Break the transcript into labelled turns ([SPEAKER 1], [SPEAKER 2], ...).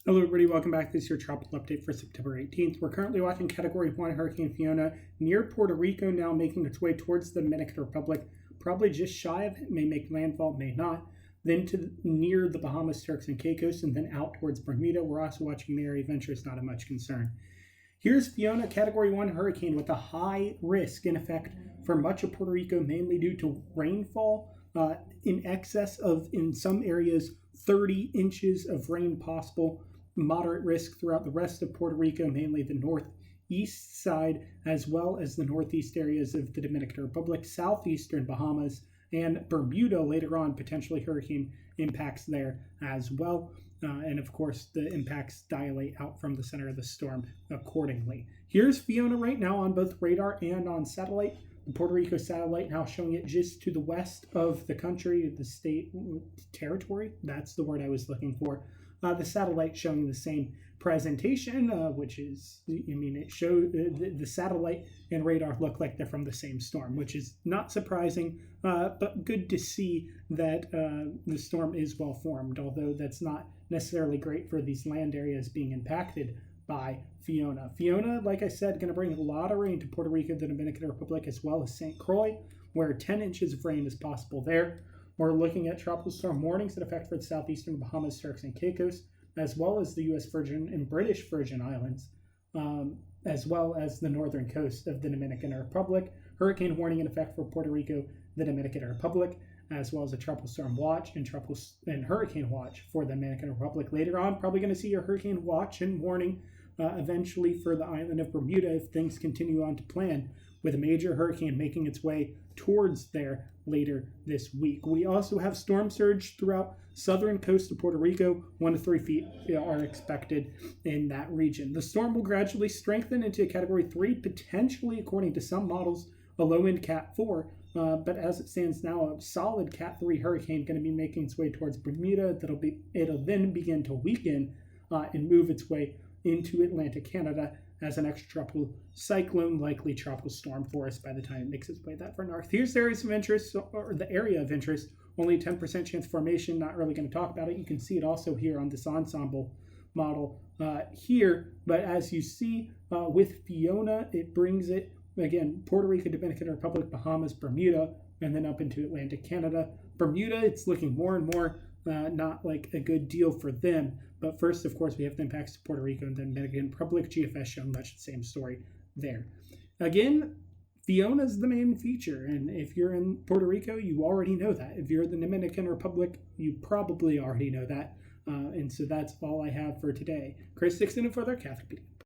[SPEAKER 1] Hello everybody, welcome back. This is your tropical update for September 18th. We're currently watching Category 1 Hurricane Fiona near Puerto Rico, now making its way towards the Dominican Republic, probably just shy of it, may make landfall, may not. Then to near the Bahamas, Turks and Caicos, and then out towards Bermuda. We're also watching the area of interest, not of much concern. Here's Fiona, Category 1 hurricane with a high risk in effect for much of Puerto Rico, mainly due to rainfall in excess of, in some areas, 30 inches of rain possible. Moderate risk throughout the rest of Puerto Rico, mainly the northeast side, as well as the northeast areas of the Dominican Republic, southeastern Bahamas, and Bermuda later on, potentially hurricane impacts there as well. And of course, the impacts dilate out from the center of the storm accordingly. Here's Fiona right now on both radar and on satellite. The Puerto Rico satellite now showing it just to the west of the country, the state territory. That's the word I was looking for. The satellite showing the same presentation, which is, it shows the satellite and radar look like they're from the same storm, which is not surprising, but good to see that the storm is well formed, although that's not necessarily great for these land areas being impacted by Fiona. Fiona, like I said, going to bring a lot of rain to Puerto Rico, the Dominican Republic, as well as St. Croix, where 10 inches of rain is possible there. We're looking at tropical storm warnings that affect for the southeastern Bahamas, Turks and Caicos, as well as the U.S. Virgin and British Virgin Islands, as well as the northern coast of the Dominican Republic. Hurricane warning in effect for Puerto Rico, the Dominican Republic, as well as a tropical storm watch and hurricane watch for the Dominican Republic. Later on, probably going to see a hurricane watch and warning eventually for the island of Bermuda if things continue on to plan, with a major hurricane making its way towards there later this week. We also have storm surge throughout southern coast of Puerto Rico. 1 to 3 feet are expected in that region. The storm will gradually strengthen into a Category 3, potentially, according to some models, a low-end Cat 4. But as it stands now, a solid Cat 3 hurricane going to be making its way towards Bermuda. It'll then begin to weaken and move its way into Atlantic Canada as an extratropical cyclone, likely tropical storm for us by the time it makes its way that far north. Here's the areas of interest, or the area of interest. Only 10% chance of formation, not really going to talk about it. You can see it also here on this ensemble model here. But as you see with Fiona, it brings it, again, Puerto Rico, Dominican Republic, Bahamas, Bermuda, and then up into Atlantic Canada. Bermuda, it's looking more and more not like a good deal for them. But first, of course, we have the impacts to Puerto Rico and then Dominican Republic. GFS showing much the same story there. Again, Fiona's the main feature, and if you're in Puerto Rico, you already know that. If you're in the Dominican Republic, you probably already know that. And so that's all I have for today. Chris Dixon and Further Catholic Media.